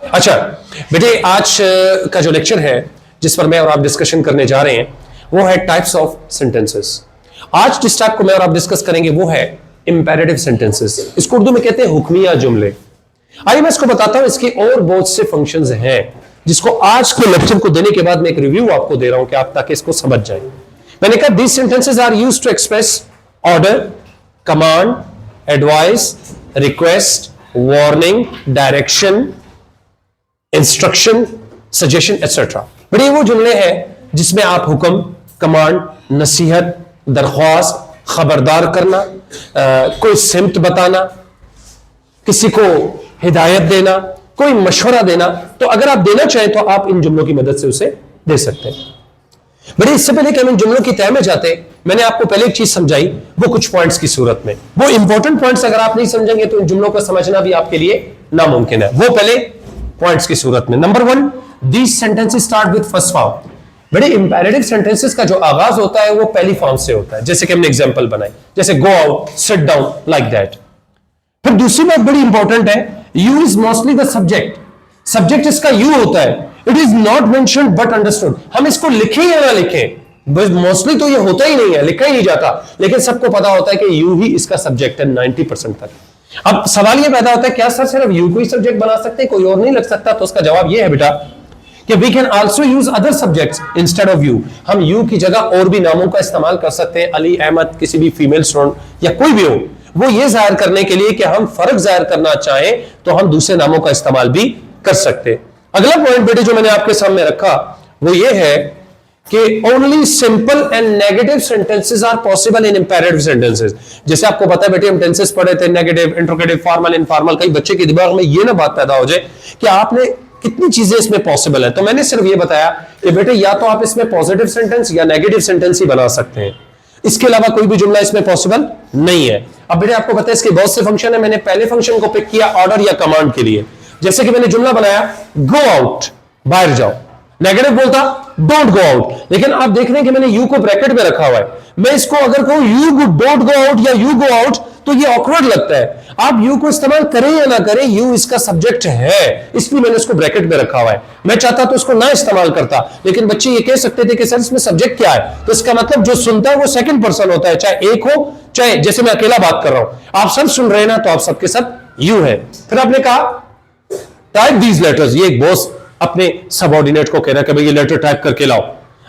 अच्छा बेटे, आज का जो लेक्चर है जिस पर मैं और आप डिस्कशन करने जा रहे हैं वो है टाइप्स ऑफ सेंटेंसेस। आज जिस टाइप को मैं और आप डिस्कस करेंगे वो है इंपेरेटिव सेंटेंसेस। इसको उर्दू में कहते हैं हुक्मिया जुमले। आइए मैं इसको बताता हूं, इसके और बहुत से फंक्शंस हैं जिसको आज के लेक्चर को देने के बाद मैं एक रिव्यू आपको दे रहा हूं कि आप ताकि इसको समझ जाएं। मैंने कहा these sentences are used to express order, command, advice, request, warning, direction, instruction, suggestion etcetera. But ये वो जुमले हैं जिसमें आप हुक्म, कमांड, नसीहत, दरख्वास्त, खबरदार करना, कोई सिमत बताना, किसी को हिदायत देना, कोई मशवरा देना, तो अगर आप देना चाहें तो आप इन जुमलों की मदद से उसे दे सकते हैं। बट इससे पहले कि हम इन जुमलों की तय में जाते, मैंने आपको पहले एक चीज समझाई, वो कुछ पॉइंट्स की सूरत में। वो इंपॉर्टेंट पॉइंट्स अगर आप नहीं समझेंगे तो इन जुमलों को समझना भी आपके लिए नामुमकिन है। वो पहले पॉइंट्स की सूरत में। Number 1, these sentences start with first form. बड़े इंपेरेटिव सेंटेंसेस का जो आगाज होता है वो पहली फॉर्म से होता है, जैसे कि हमने एग्जांपल बनाई, जैसे go out, sit down, like that. फिर दूसरी बात बड़ी इंपॉर्टेंट है, you is mostly the subject. Subject इसका यू होता है। It is not mentioned but understood. हम इसको लिखें या ना लिखें, मोस्टली तो ये होता ही नहीं है, लिखा ही नहीं जाता, लेकिन सबको पता होता है कि यू ही इसका सब्जेक्ट है 90% तक। अब सवाल ये पैदा होता है, क्या सर सिर्फ यू को ही सब्जेक्ट बना सकते हैं, कोई और नहीं लग सकता? तो उसका जवाब ये है बेटा कि we can also use other subjects instead of you. हम यू की जगह और भी नामों का इस्तेमाल कर सकते हैं, अली, अहमद, किसी भी फीमेल स्टूडेंट या कोई भी हो। वो ये जाहिर करने के लिए कि हम फर्क जाहिर करना चाहें तो हम दूसरे नामों का इस्तेमाल भी कर सकते हैं। अगला पॉइंट बेटे जो मैंने आपके सामने रखा वो ये है कि only simple and negative sentences are possible in imperative sentences. जैसे आपको पता है बेटे, हम टेंसेस पढ़े थे, नेगेटिव, इंट्रोगेटिव, फॉर्मल, इनफॉर्मल। कई बच्चे के दिमाग में ये ना बात पैदा हो जाए कि आपने कितनी चीजें इसमें पॉसिबल है, तो मैंने सिर्फ ये बताया कि बेटे या तो आप इसमें पॉजिटिव सेंटेंस या नेगेटिव सेंटेंस ही बना सकते हैं, इसके अलावा कोई भी जुमला इसमें पॉसिबल नहीं है। अब बेटे आपको पता है इसके बहुत से फंक्शन है। मैंने पहले फंक्शन को पिक किया ऑर्डर या कमांड के लिए। जैसे कि मैंने जुमला बनाया गो आउट, बाहर जाओ। नेगेटिव बोलता डोंट गो आउट, लेकिन आप देख रहे हैं कि मैंने यू को ब्रैकेट में रखा हुआ है। मैं इसको अगर कहूं यू डोंट गो आउट या यू गो आउट तो ये ऑकवर्ड लगता है। आप यू को इस्तेमाल करें या ना करें, यू इसका सब्जेक्ट है, इसलिए मैंने इसको ब्रैकेट में रखा हुआ है। मैं चाहता तो इसको ना इस्तेमाल करता, लेकिन बच्चे ये कह सकते थे कि सर इसमें सब्जेक्ट क्या है, तो इसका मतलब जो सुनता है वो सेकंड पर्सन होता है, चाहे एक हो चाहे जैसे मैं अकेला बात कर रहा हूं। आप सब सुन रहे हैं ना, तो आप सबके सब यू है। फिर आपने कहा टाइप दीज लेटर्स। ये एक बॉस अपने सबऑर्डिनेट को कह रहा है कि भाई ये लेटर टाइप करके लाओ।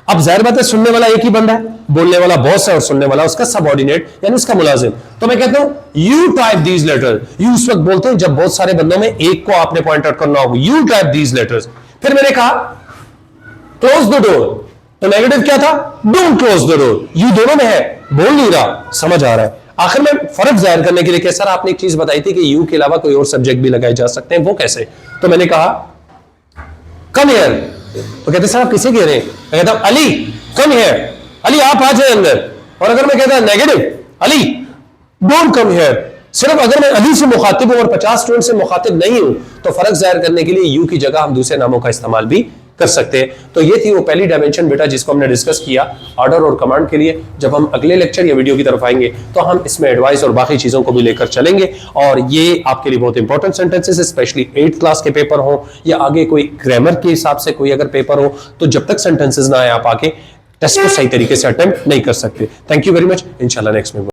अब जाहिर बात है सुनने वाला एक ही बंदा है, बोलने वाला बॉस है और सुनने वाला उसका सबऑर्डिनेट यानी उसका मुलाजिम। तो मैं कहता हूं you type these letters. You उस वक्त बोलते हैं जब बहुत सारे बंदों में एक को आपने पॉइंट आउट करना होगा, यू टाइप दीज लेटर्स। फिर मैंने कहा क्लोज द डोर, तो नेगेटिव क्या था, don't close the door. You दोनों में है, बोल नहीं रहा, समझ आ रहा है। आखिर में फर्क जाहिर करने के लिए कि सर आपने एक चीज बताई थी कि यू के अलावा कोई और सब्जेक्ट भी लगाए जा सकते हैं, वो कैसे? तो मैंने कहा कम हियर, तो कहते सर आप किसे कह रहे हैं? मैं कहता हूं अली कम हियर, अली आप आ जाए अंदर। और अगर मैं कहता negative Ali don't come here, सिर्फ अगर मैं अली से मुखातिब हूं और 50 स्टूडेंट से मुखातिब नहीं हूं तो फर्क जाहिर करने के लिए यू की जगह हम दूसरे नामों का इस्तेमाल भी कर सकते हैं। तो ये थी वो पहली डायमेंशन बेटा जिसको हमने डिस्कस किया ऑर्डर और कमांड के लिए। जब हम अगले लेक्चर या वीडियो की तरफ आएंगे तो हम इसमें एडवाइस और बाकी चीजों को भी लेकर चलेंगे, और ये आपके लिए बहुत important sentences, specially 8th class के पेपर हो या आगे कोई ग्रामर के हिसाब से कोई अगर पेपर हो, तो जब तक सेंटेंसेस ना आए आप आके टेस्ट को सही तरीके से अटेम्प्ट नहीं कर सकते। थैंक यू वेरी मच, इंशाल्लाह नेक्स्ट में